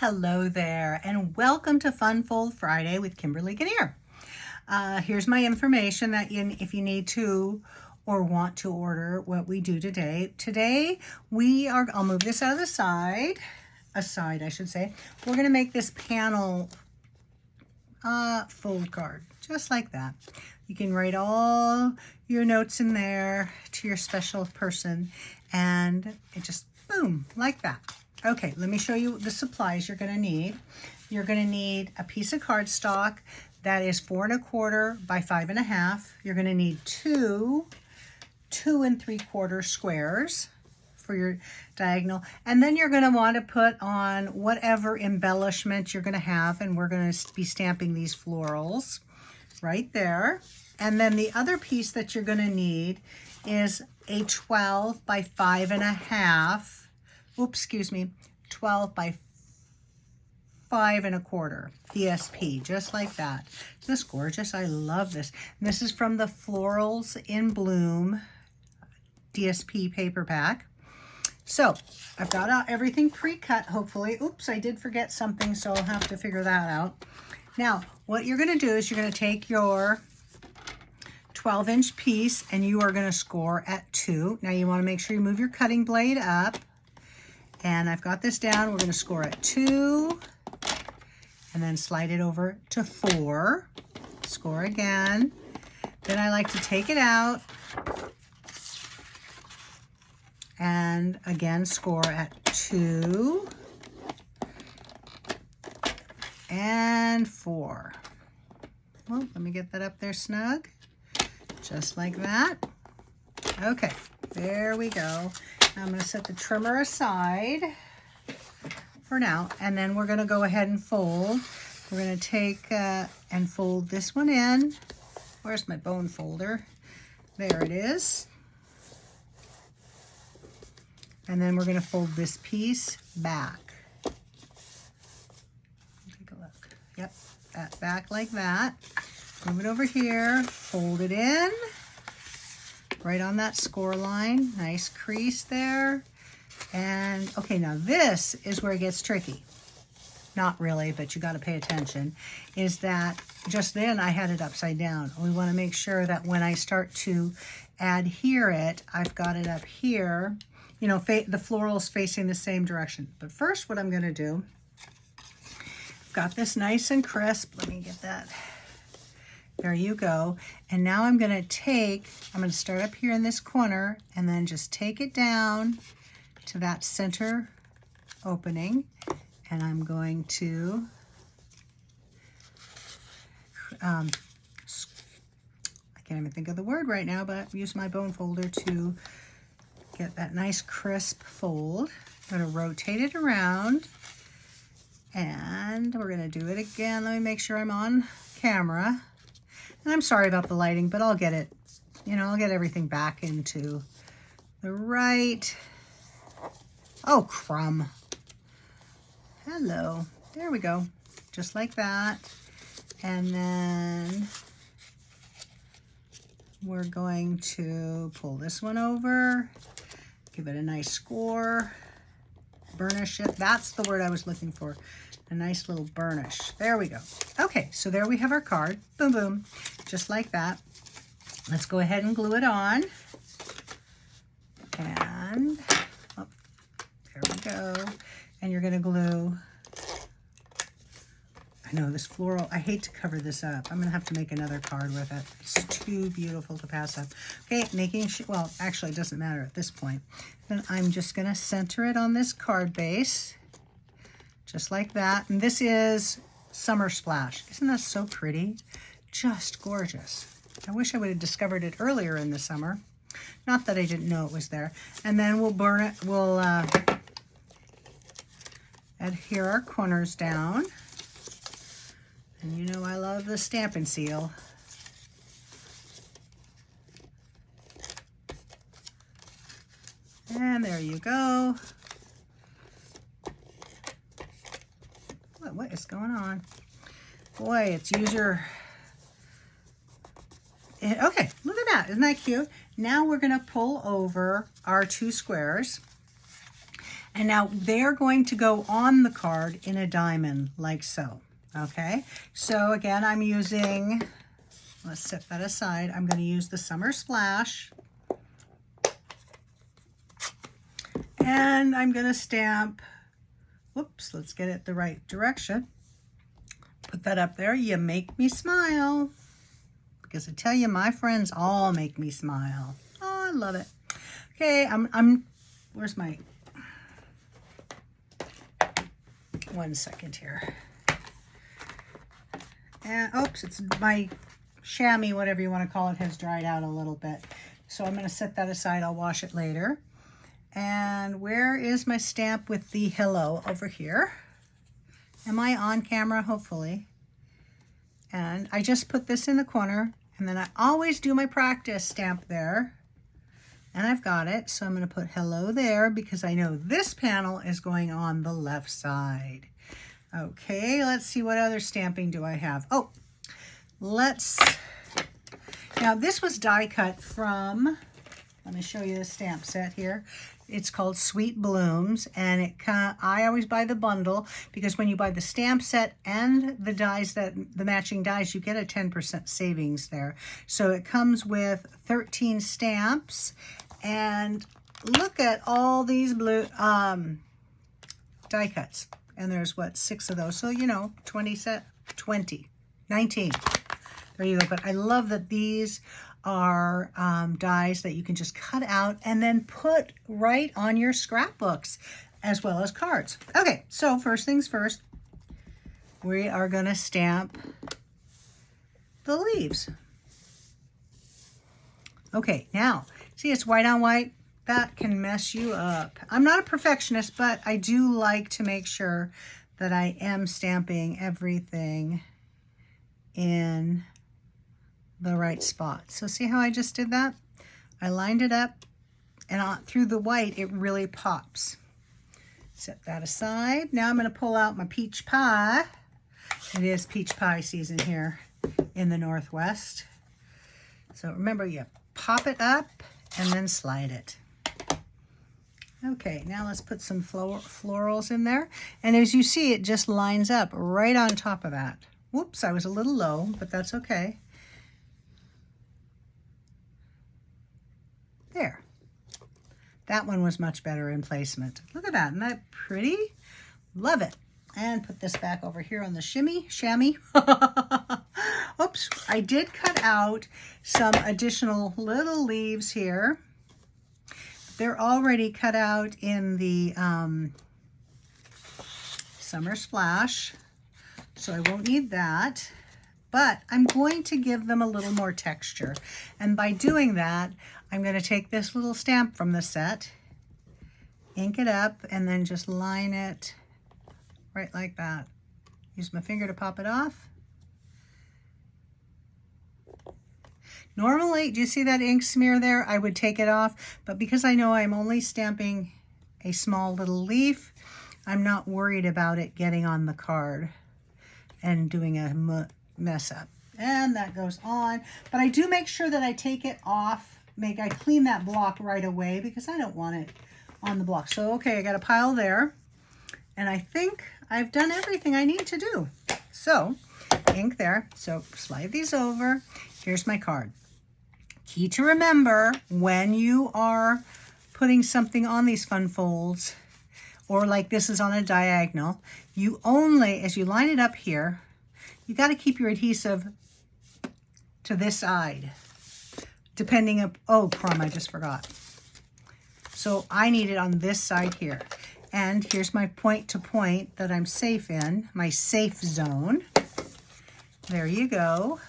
Hello there, and welcome to Fun Fold Friday with Kimberly Kinnear. Here's my information that if you need to or want to order what we do today. Today I'll move this out of the aside I should say. We're going to make this panel fold card, just like that. You can write all your notes in there to your special person, and it just boom, like that. Okay, let me show you the supplies you're going to need. You're going to need a piece of cardstock that is 4 1/4 by 5 1/2. You're going to need two 2 3/4 squares for your diagonal, and then you're going to want to put on whatever embellishment you're going to have, and we're going to be stamping these florals right there. And then the other piece that you're going to need is a 12 by 5 1/2. Oops, excuse me, 12 by 5 1/4 DSP, just like that. Isn't this gorgeous? I love this. And this is from the Florals in Bloom DSP paper pack. So I've got everything pre-cut, hopefully. Oops, I did forget something, so I'll have to figure that out. Now, what you're going to do is you're going to take your 12-inch piece and you are going to score at 2. Now you want to make sure you move your cutting blade up. And I've got this down. We're going to score at 2 and then slide it over to 4. Score again. Then I like to take it out and again score at 2 and 4. Well, let me get that up there snug, just like that. Okay, there we go. I'm going to set the trimmer aside for now, and then we're going to go ahead and fold. We're going to take and fold this one in. Where's my bone folder? There it is. And then we're going to fold this piece back. Take a look. Yep, that back like that. Move it over here, fold it in. Right on that score line, nice crease there. And okay, now this is where it gets tricky. Not really, but you got to pay attention. Is that just then I had it upside down. We want to make sure that when I start to adhere it, I've got it up here. You know, the florals facing the same direction. But first, what I'm going to do, I've got this nice and crisp. Let me get that. There you go. And now I'm going to start up here in this corner and then just take it down to that center opening. And I'm going to I can't even think of the word right now, but use my bone folder to get that nice crisp fold. I'm going to rotate it around and we're going to do it again. Let me make sure I'm on camera. And I'm sorry about the lighting, but I'll get it, I'll get everything back into the right. Oh, crumb. Hello. There we go. Just like that. And then we're going to pull this one over, give it a nice score, burnish it. That's the word I was looking for. A nice little burnish. There we go. Okay, so there we have our card. Boom, boom. Just like that. Let's go ahead and glue it on. And, oh, there we go. And you're going to glue, I know this floral, I hate to cover this up. I'm going to have to make another card with it. It's too beautiful to pass up. Okay, making sure, well, actually it doesn't matter at this point. Then I'm just going to center it on this card base. Just like that. And this is Summer Splash. Isn't that so pretty? Just gorgeous. I wish I would have discovered it earlier in the summer. Not that I didn't know it was there. And then we'll burn it. We'll adhere our corners down. And you know I love the Stampin' Seal. And there you go. What is going on? Boy, it's user. Okay, look at that. Isn't that cute? Now we're going to pull over our 2 squares. And now they're going to go on the card in a diamond like so. Okay, so again, I'm using, let's set that aside. I'm going to use the Summer Splash. And I'm going to stamp, whoops, let's get it the right direction. Put that up there. You make me smile. Because I tell you, my friends all make me smile. Oh, I love it. Okay, where's my, one second here. And, oops, it's my chamois, whatever you want to call it, has dried out a little bit. So I'm going to set that aside. I'll wash it later. And where is my stamp with the hello? Over here. Am I on camera? Hopefully. And I just put this in the corner, and then I always do my practice stamp there. And I've got it, so I'm going to put hello there because I know this panel is going on the left side. Okay, let's see, what other stamping do I have? Oh, now this was die cut from, let me show you the stamp set here. It's called Sweet Blooms, and I always buy the bundle because when you buy the stamp set and the dies, the matching dies, you get a 10% savings there. So it comes with 13 stamps, and look at all these blue die cuts. And there's what, 6 of those. So, you know, 19. There you go. But I love that these are dies that you can just cut out and then put right on your scrapbooks as well as cards. Okay, so first things first, we are going to stamp the leaves. Okay, now, see, it's white on white. That can mess you up. I'm not a perfectionist, but I do like to make sure that I am stamping everything in the right spot. So see how I just did that? I lined it up, and through the white, it really pops. Set that aside. Now I'm going to pull out my peach pie. It is peach pie season here in the Northwest. So remember, you pop it up and then slide it. Okay, now let's put some florals in there. And as you see, it just lines up right on top of that. Whoops, I was a little low, but that's okay. There. That one was much better in placement. Look at that. Isn't that pretty? Love it. And put this back over here on the chamois. Oops, I did cut out some additional little leaves here. They're already cut out in the Summer Splash, so I won't need that. But I'm going to give them a little more texture. And by doing that, I'm going to take this little stamp from the set, ink it up, and then just line it right like that. Use my finger to pop it off. Normally, do you see that ink smear there? I would take it off, but because I know I'm only stamping a small little leaf, I'm not worried about it getting on the card and doing a mess up. And that goes on, but I do make sure that I take it off. I clean that block right away because I don't want it on the block. So, okay, I got a pile there, and I think I've done everything I need to do. So, ink there. So, slide these over. Here's my card. Key to remember when you are putting something on these fun folds, or like this is on a diagonal, you only, as you line it up here, you got to keep your adhesive to this side, depending on, oh crumb, I just forgot. So I need it on this side here. And here's my point to point that I'm safe in, my safe zone. There you go.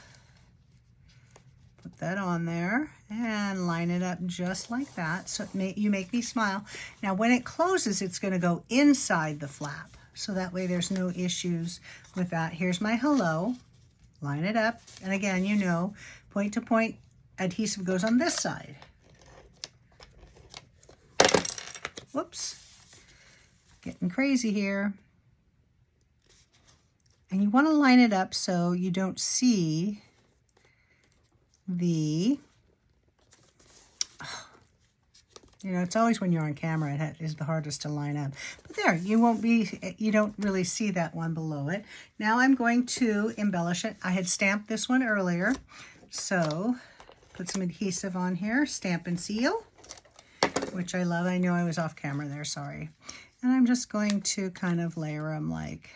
Put that on there and line it up just like that. So you make me smile. Now when it closes, it's going to go inside the flap. So that way there's no issues with that. Here's my hello. Line it up. And again, you know, point to point adhesive goes on this side. Whoops. Getting crazy here. And you want to line it up so you don't see the You know, it's always when you're on camera it is the hardest to line up. But there, you don't really see that one below it. Now I'm going to embellish it. I had stamped this one earlier. So put some adhesive on here, stamp and seal, which I love. I know I was off camera there, sorry. And I'm just going to kind of layer them like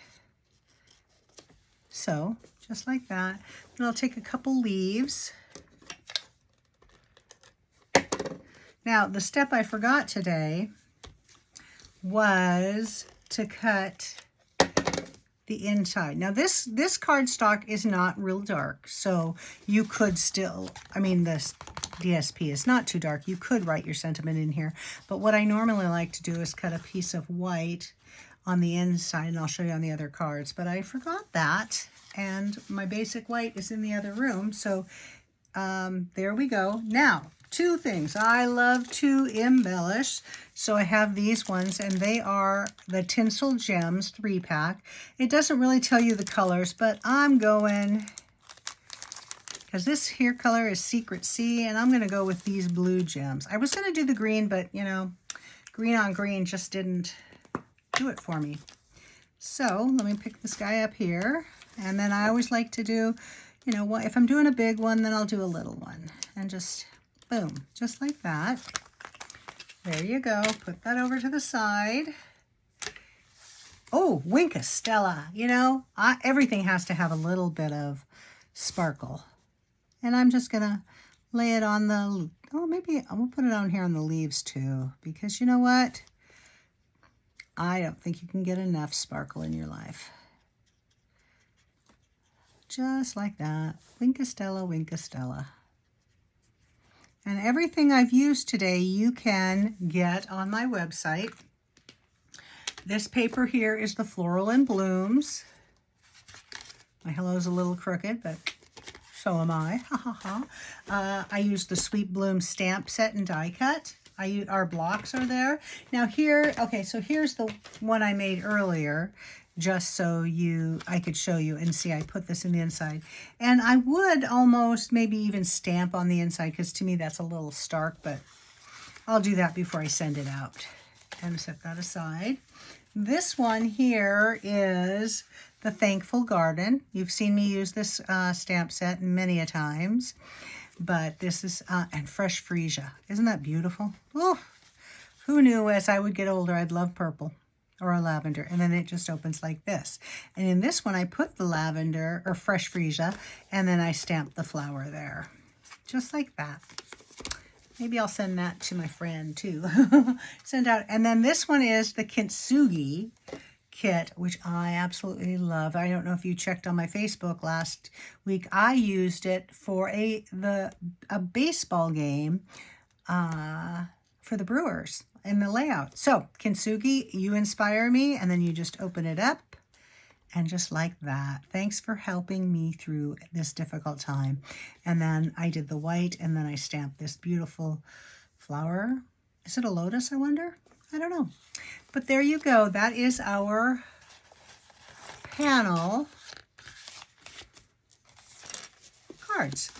so, just like that. And I'll take a couple leaves. Now, the step I forgot today was to cut the inside. Now, this cardstock is not real dark, so you could still, I mean, this DSP is not too dark. You could write your sentiment in here, but what I normally like to do is cut a piece of white on the inside, and I'll show you on the other cards, but I forgot that, and my basic white is in the other room, so there we go. Now, two things. I love to embellish, so I have these ones, and they are the Tinsel Gems 3-pack. It doesn't really tell you the colors, but I'm going, because this here color is Secret Sea, and I'm going to go with these blue gems. I was going to do the green, but, you know, green on green just didn't do it for me. So let me pick this guy up here, and then I always like to do, you know, if I'm doing a big one, then I'll do a little one, and just boom, just like that. There you go. Put that over to the side. Oh, Winka Stella. You know, everything has to have a little bit of sparkle. And I'm just going to lay it on the, oh, maybe I'm going to put it on here on the leaves too. Because you know what? I don't think you can get enough sparkle in your life. Just like that. Winka Stella, Winka Stella. And everything I've used today you can get on my website. This paper here is the Floral and Blooms. My hello's a little crooked, but so am I. Ha ha ha. I used the Sweet Bloom stamp set and die cut. Our blocks are there. Now here, okay, so here's the one I made earlier, just so I could show you and see I put this in the inside. And I would almost maybe even stamp on the inside, because to me that's a little stark, but I'll do that before I send it out. And set that aside. This one here is the Thankful Garden. You've seen me use this stamp set many a times, but this is, and Fresh Freesia. Isn't that beautiful? Oh, who knew as I would get older I'd love purple or a lavender, and then it just opens like this. And in this one I put the lavender or Fresh Freesia, and then I stamped the flower there, just like that. Maybe I'll send that to my friend too. Send out. And then this one is the Kintsugi kit, which I absolutely love. I don't know if you checked on my Facebook last week. I used it for a baseball game for the Brewers in the layout. So Kintsugi, you inspire me, and then you just open it up. And just like that. Thanks for helping me through this difficult time. And then I did the white, and then I stamped this beautiful flower. Is it a lotus, I wonder? I don't know. But there you go. That is our panel cards.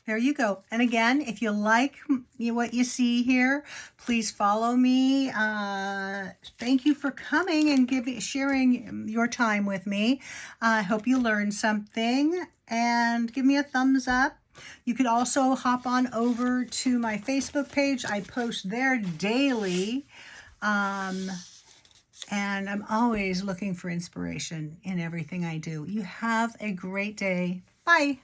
There you go. And again, if you like what you see here, please follow me. Thank you for coming and sharing your time with me. I hope you learned something, and give me a thumbs up. You could also hop on over to my Facebook page. I post there daily. And I'm always looking for inspiration in everything I do. You have a great day. Bye.